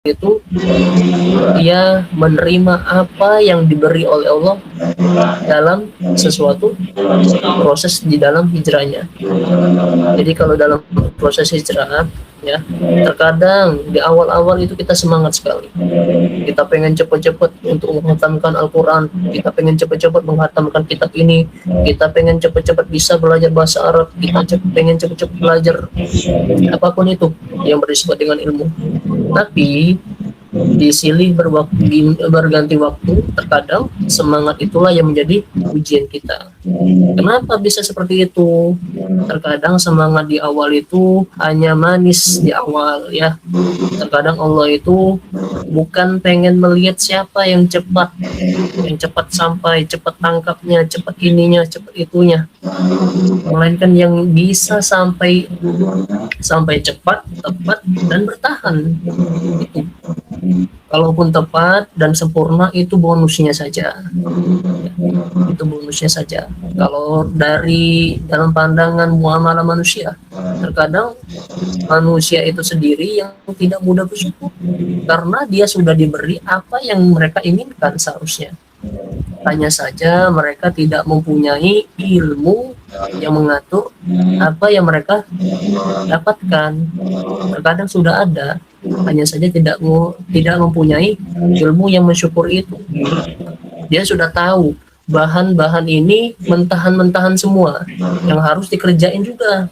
itu dia menerima apa yang diberi oleh Allah dalam sesuatu proses di dalam hijrahnya. Jadi kalau dalam proses hijrah ya, terkadang di awal-awal itu kita semangat sekali, kita pengen cepat-cepat untuk menghatamkan Al-Quran, kita pengen cepat-cepat menghatamkan kitab ini, kita pengen cepat-cepat bisa belajar bahasa Arab, kita pengen cepat-cepat belajar apapun itu yang bersifat dengan ilmu. Tapi disilih berganti waktu, terkadang semangat itulah yang menjadi ujian kita. Kenapa bisa seperti itu? Terkadang semangat di awal itu hanya manis di awal ya. Terkadang Allah itu bukan pengen melihat siapa yang cepat sampai, cepat tangkapnya, cepat ininya, cepat itunya, melainkan yang bisa sampai cepat, tepat, dan bertahan. Itu kalaupun tepat dan sempurna itu bonusnya saja. Itu bonusnya saja. Kalau dari dalam pandangan muamalah manusia, terkadang manusia itu sendiri yang tidak mudah bersyukur karena dia sudah diberi apa yang mereka inginkan seharusnya. Hanya saja mereka tidak mempunyai ilmu yang mengatur apa yang mereka dapatkan. Terkadang sudah ada, hanya saja tidak mempunyai ilmu yang mensyukuri itu. Dia sudah tahu bahan-bahan ini mentahan-mentahan semua yang harus dikerjain juga,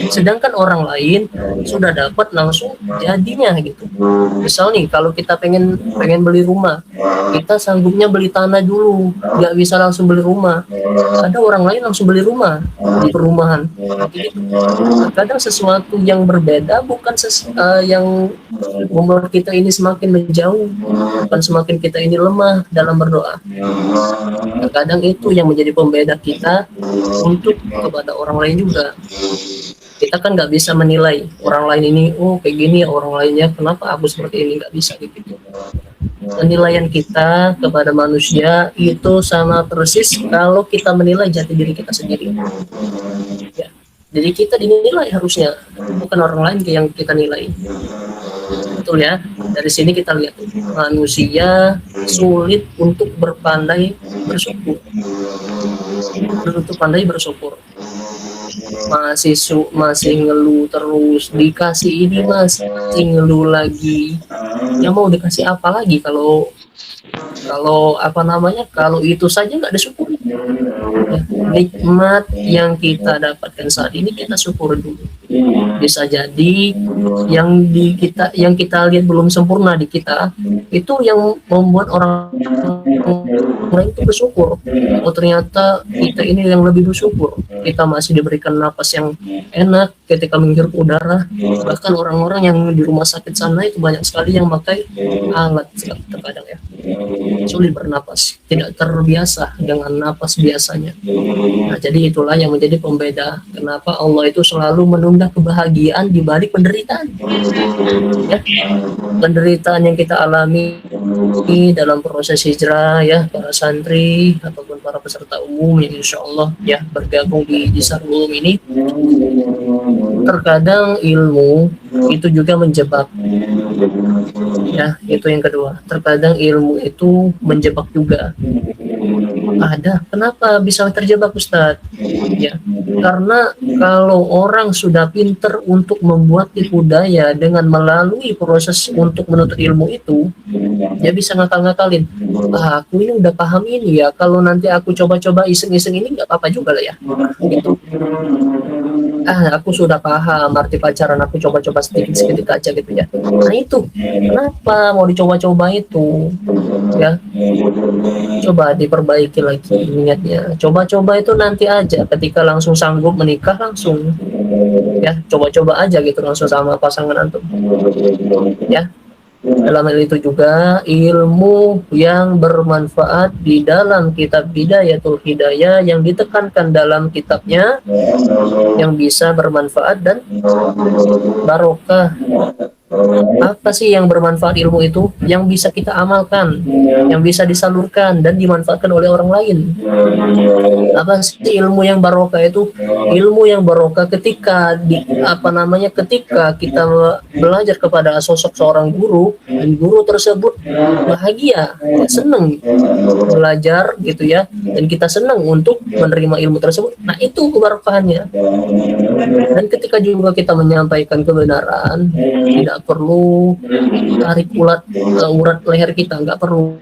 sedangkan orang lain sudah dapat langsung jadinya gitu. Misal nih, kalau kita pengen beli rumah, kita sanggupnya beli tanah dulu, nggak bisa langsung beli rumah. Ada orang lain langsung beli rumah di perumahan gitu. Kadang sesuatu yang berbeda bukan yang membuat kita ini semakin menjauh, bukan semakin kita ini lemah dalam berdoa. Kadang itu yang menjadi pembeda kita untuk kepada orang lain juga. Kita kan nggak bisa menilai orang lain ini, oh kayak gini ya orang lainnya, kenapa aku seperti ini, nggak bisa gitu. Penilaian kita kepada manusia itu sama persis kalau kita menilai jati diri kita sendiri ya. Jadi kita dinilai harusnya, bukan orang lain yang kita nilai. Betul ya. Dari sini kita lihat manusia sulit untuk berpandai bersyukur. Untuk pandai bersyukur. Masih ngeluh terus, dikasih ini masih ngeluh lagi. Ya mau dikasih apa lagi kalau kalau itu saja nggak disyukuri. Ya, nikmat yang kita dapatkan saat ini kita syukur dulu. Bisa jadi yang kita lihat belum sempurna di kita itu yang membuat orang itu bersyukur. Oh ternyata kita ini yang lebih bersyukur, kita masih diberikan napas yang enak ketika menghirup udara. Bahkan orang-orang yang di rumah sakit sana itu banyak sekali yang pakai alat terkadang ya, sulit bernapas, tidak terbiasa dengan napas biasanya. Nah, jadi itulah yang menjadi pembeda kenapa Allah itu selalu menunda kebahagiaan di balik penderitaan. Ya, penderitaan yang kita alami dalam proses hijrah ya, para santri ataupun para peserta umum yang insya Allah ya bergabung di Darul Ulum ini, terkadang ilmu itu juga menjebak. Ya, itu yang kedua. Terkadang ilmu itu menjebak juga. Ada. Kenapa bisa terjebak, Ustadz? Ya, karena kalau orang sudah pinter untuk membuat tipu daya dengan melalui proses untuk menuntut ilmu itu, dia bisa ngakal-ngakalin. Aku ini udah paham ini ya. Kalau nanti aku coba-coba iseng-iseng ini nggak apa-apa juga lah ya. Gitu. Aku sudah paham arti pacaran, aku coba-coba sedikit-sedikit aja gitu ya. Nah itu, kenapa mau dicoba-coba itu? Ya, coba diperbaiki lagi niatnya. Coba-coba itu nanti aja, ketika langsung sanggup menikah langsung. Ya, coba-coba aja gitu langsung sama pasangan antum. Ya. Dalam hal itu juga ilmu yang bermanfaat di dalam kitab Bidayatul Hidayah yang ditekankan dalam kitabnya yang bisa bermanfaat dan barokah Apa sih yang bermanfaat ilmu itu? Yang bisa kita amalkan, yang bisa disalurkan dan dimanfaatkan oleh orang lain. Apa sih ilmu yang barokah itu? Ilmu yang barokah ketika ketika kita belajar kepada sosok seorang guru, dan guru tersebut bahagia, senang belajar gitu ya, dan kita senang untuk menerima ilmu tersebut. Nah, itu keberkahannya. Dan ketika juga kita menyampaikan kebenaran, tidak perlu tarik urat leher kita, nggak perlu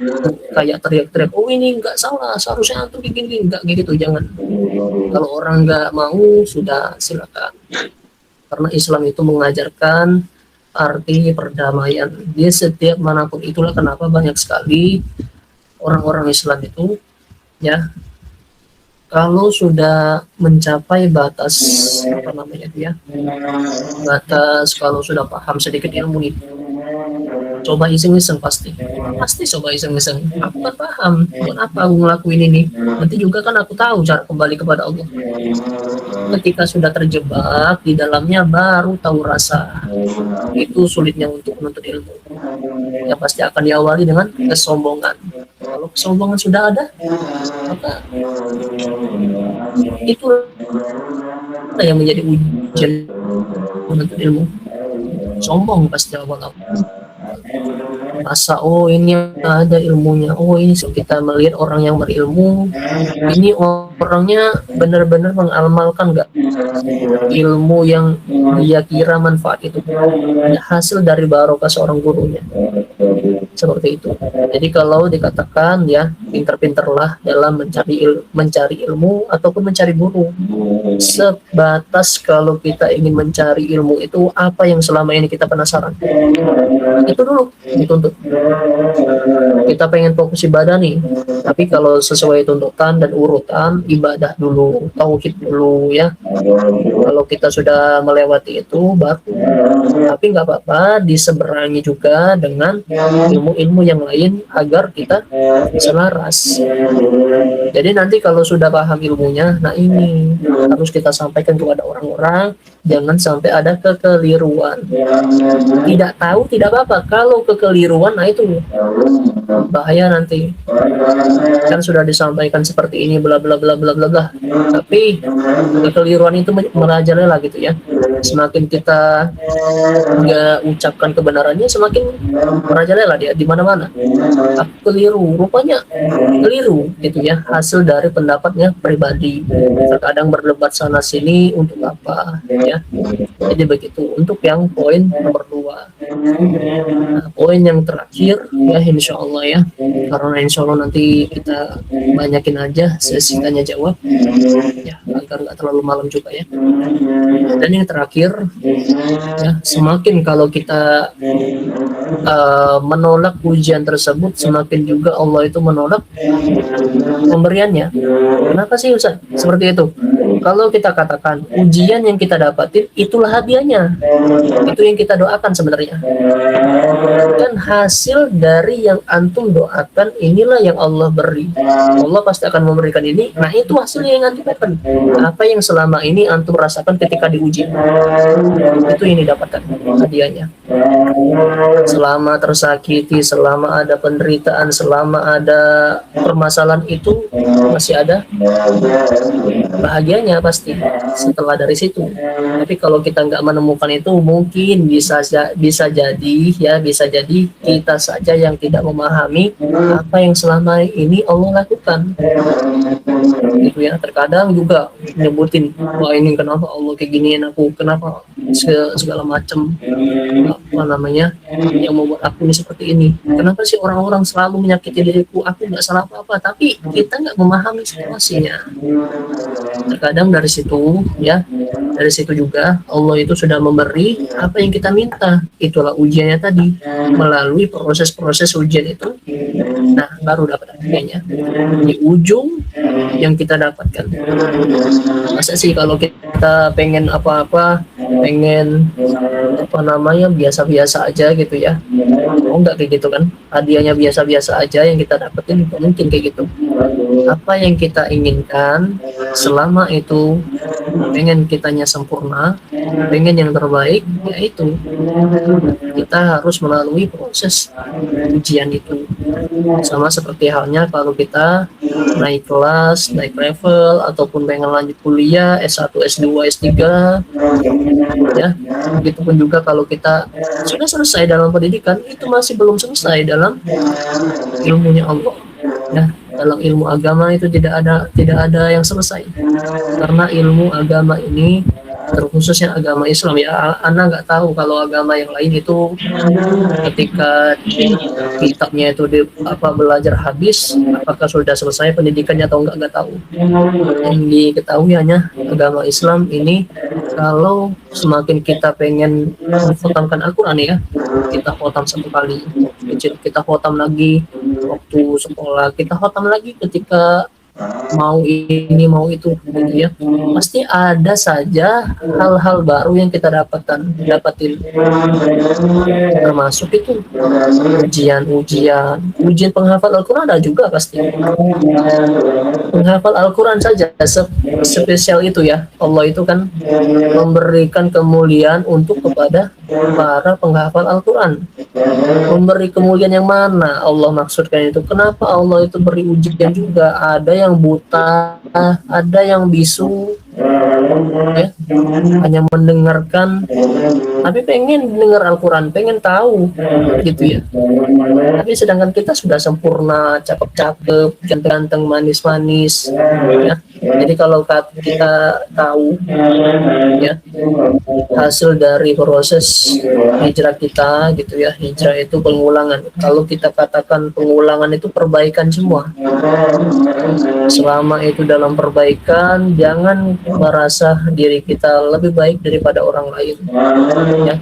kayak teriak-teriak, oh ini nggak salah, seharusnya antum gini, nggak gitu, jangan. Kalau orang nggak mau, sudah silakan. Karena Islam itu mengajarkan arti perdamaian di setiap manapun. Itulah kenapa banyak sekali orang-orang Islam itu ya, kalau sudah mencapai batas batas, kalau sudah paham sedikit ilmu nih, coba iseng-iseng, pasti coba iseng-iseng. Aku kan paham, buat apa aku ngelakuin ini, nanti juga kan aku tahu cara kembali kepada Allah. Ketika sudah terjebak di dalamnya, baru tahu rasa. Itu sulitnya untuk menuntut ilmu. Yang pasti akan diawali dengan kesombongan. Kalau kesombongan sudah ada, maka itu yang menjadi ujian menuntut ilmu. Sombong pasti awal-awal. Masa ini ada ilmunya, ini kita melihat orang yang berilmu, ini orangnya benar-benar mengamalkan nggak ilmu yang dia kira manfaat itu, hasil dari barokah seorang gurunya. Seperti itu. Jadi kalau dikatakan ya, pinter-pinterlah dalam mencari ilmu ataupun mencari guru. Sebatas kalau kita ingin mencari ilmu itu apa yang selama ini kita penasaran, itu dulu dituntut. Kita pengen fokus ibadah nih, tapi kalau sesuai tuntutan dan urutan, ibadah dulu, tauhid dulu ya. Kalau kita sudah melewati itu baru, tapi nggak apa-apa diseberangi juga dengan ilmu-ilmu yang lain agar kita selaras. Jadi nanti kalau sudah paham ilmunya, nah ini harus kita sampaikan kepada orang-orang, jangan sampai ada kekeliruan. Tidak tahu tidak apa-apa, kalau kekeliruan, nah itu bahaya nanti. Kan sudah disampaikan seperti ini bla bla bla bla bla bla, tapi kekeliruan itu merajalela gitu ya. Semakin kita nggak ucapkan kebenarannya, semakin merajalela dia di mana-mana. Aku keliru, rupanya keliru gitu ya, hasil dari pendapatnya pribadi. Terkadang berdebat sana sini untuk apa ya. Jadi begitu untuk yang poin nomor 2. Nah, poin yang terakhir ya, insya Allah ya, karena insya Allah nanti kita banyakin aja sesi tanya jawab ya, agar nggak terlalu malam juga ya. Dan yang terakhir ya, semakin kalau kita menolak ujian tersebut, semakin juga Allah itu menolak pemberiannya. Kenapa sih Ustaz seperti itu? Kalau kita katakan ujian yang kita dapatin itulah hadiahnya, itu yang kita doakan sebenarnya. Dan hasil dari yang antum doakan inilah yang Allah beri. Allah pasti akan memberikan ini. Nah, itu hasilnya yang antum dapatkan. Apa yang selama ini antum rasakan ketika diuji, itu yang didapatkan hadiahnya. Selama tersakiti, selama ada penderitaan, selama ada permasalahan, itu masih ada bahagianya pasti setelah dari situ. Tapi kalau kita nggak menemukan itu, mungkin bisa jadi kita saja yang tidak memahami apa yang selama ini Allah lakukan. Gitu ya. Terkadang juga nyebutin, wah ini kenapa Allah kayak giniin aku, kenapa segala macam yang membuat aku ini seperti ini, kenapa sih orang-orang selalu menyakiti diriku, aku nggak salah apa-apa. Tapi kita nggak memahami situasinya. Terkadang dari situ ya, dari situ juga Allah itu sudah memberi apa yang kita minta. Itulah ujiannya tadi. Melalui proses-proses ujian itu, nah baru dapat hadiahnya di ujung yang kita dapatkan. Masa sih kalau kita pengen apa-apa, pengen biasa-biasa aja gitu ya. Oh enggak kayak gitu kan, hadiahnya biasa-biasa aja yang kita dapetin, enggak mungkin kayak gitu. Apa yang kita inginkan selama itu pengen kitanya sempurna, pengen yang terbaik, yaitu kita harus melalui proses ujian itu. Sama seperti halnya kalau kita naik kelas, naik level, ataupun pengen lanjut kuliah S1, S2, S3 ya. Begitupun juga kalau kita sudah selesai dalam pendidikan, itu masih belum selesai dalam ilmunya Allah ya. Dalam ilmu agama itu tidak ada yang selesai, karena ilmu agama ini terkhususnya agama Islam ya. Ana nggak tahu kalau agama yang lain itu ketika kitabnya itu belajar habis, apakah sudah selesai pendidikannya atau nggak tahu. Yang diketahui hanya agama Islam ini, kalau semakin kita pengen mengkhatamkan Al-Quran ya, kita khatam satu kali, kita khatam lagi waktu sekolah, kita khatam lagi ketika mau ini mau itu gitu ya. Pasti ada saja hal-hal baru yang kita dapatin, termasuk itu ujian penghafal Al-Quran. Ada juga pasti penghafal Al-Quran saja spesial itu ya. Allah itu kan memberikan kemuliaan untuk kepada para penghafal Al-Quran. Memberi kemuliaan yang mana Allah maksudkan itu? Kenapa Allah itu beri ujian juga? Ada yang buta, ada yang bisu ya, hanya mendengarkan tapi pengen dengar Al-Quran, pengen tahu gitu ya. Tapi sedangkan kita sudah sempurna, cakep-cakep, ganteng-ganteng, manis-manis ya. Jadi kalau kita tahu ya hasil dari proses hijrah kita gitu ya, hijrah itu pengulangan. Kalau kita katakan pengulangan itu perbaikan semua, selama itu dalam perbaikan, jangan merasa diri kita lebih baik daripada orang lain ya.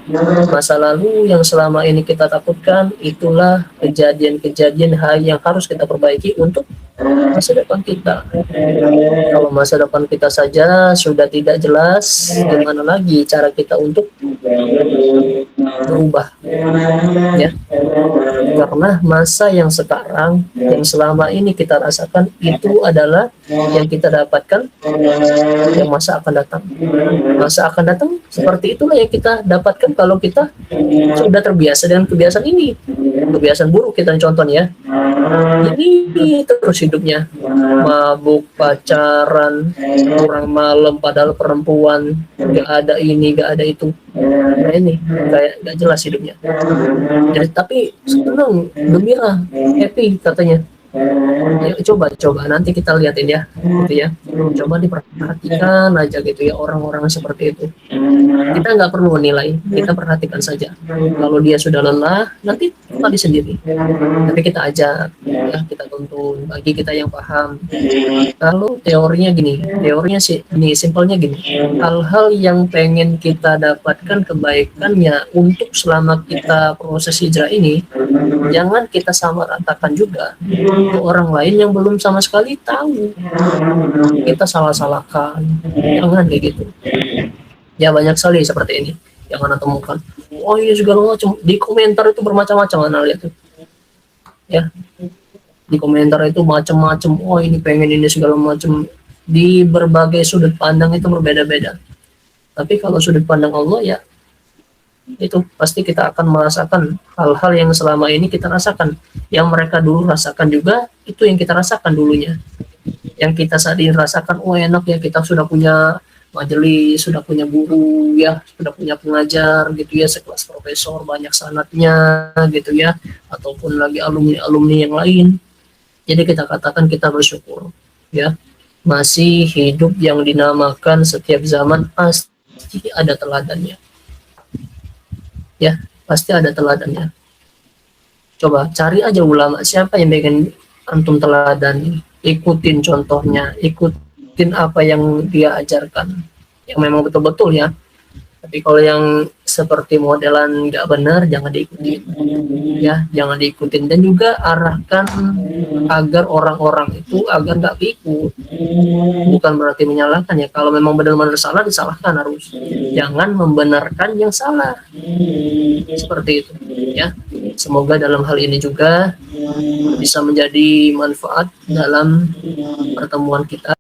Masa lalu yang selama ini kita takutkan, itulah kejadian-kejadian hal yang harus kita perbaiki untuk masa depan kita. Kalau masa depan kita saja sudah tidak jelas, gimana lagi cara kita untuk berubah ya. Karena masa yang sekarang, yang selama ini kita rasakan, itu adalah yang kita dapatkan yang masa akan datang. Masa akan datang seperti itulah yang kita dapatkan kalau kita sudah terbiasa dengan kebiasaan ini, kebiasaan buruk kita contohnya. Ini terus hidupnya mabuk, pacaran, kurang malam, padahal perempuan, gak ada ini, gak ada itu. Nah ini kayak gak jelas hidupnya. Jadi tapi senang, gembira, happy katanya. Ya, coba nanti kita liatin ya gitu ya. Coba diperhatikan aja gitu ya orang-orang seperti itu. Kita nggak perlu menilai, kita perhatikan saja. Kalau dia sudah lelah, nanti kembali sendiri. Tapi kita ajak ya, kita tuntun bagi kita yang paham. Kalau teorinya sih gini, simpelnya gini. Hal-hal yang pengen kita dapatkan kebaikannya untuk selama kita proses hijrah ini, jangan kita samaratakan juga ke orang lain yang belum sama sekali tahu. Kita salah-salahkan, jangan kayak gitu. Ya banyak sekali seperti ini yang Anda temukan. Oh ini segala macam, di komentar itu bermacam-macam Anda lihat tuh. Ya, di komentar itu macam-macam. Oh ini pengen ini segala macam. Di berbagai sudut pandang itu berbeda-beda. Tapi kalau sudut pandang Allah ya, itu pasti kita akan merasakan hal-hal yang selama ini kita rasakan, yang mereka dulu rasakan juga, itu yang kita rasakan dulunya, yang kita saat ini rasakan. Oh enak ya, kita sudah punya majelis, sudah punya guru ya, sudah punya pengajar gitu ya, sekelas profesor, banyak sanatnya gitu ya, ataupun lagi alumni yang lain. Jadi kita katakan kita bersyukur ya, masih hidup yang dinamakan setiap zaman pasti ada teladannya ya, pasti ada teladannya. Coba cari aja ulama siapa yang pengen antum teladani, ikutin contohnya, ikutin apa yang dia ajarkan, yang memang betul-betul ya. Tapi kalau yang seperti modelan nggak benar jangan diikuti, ya jangan diikutin. Dan juga arahkan agar orang-orang itu agar nggak ikut, bukan berarti menyalahkan ya. Kalau memang benar-benar salah disalahkan, harus jangan membenarkan yang salah, seperti itu ya. Semoga dalam hal ini juga bisa menjadi manfaat dalam pertemuan kita.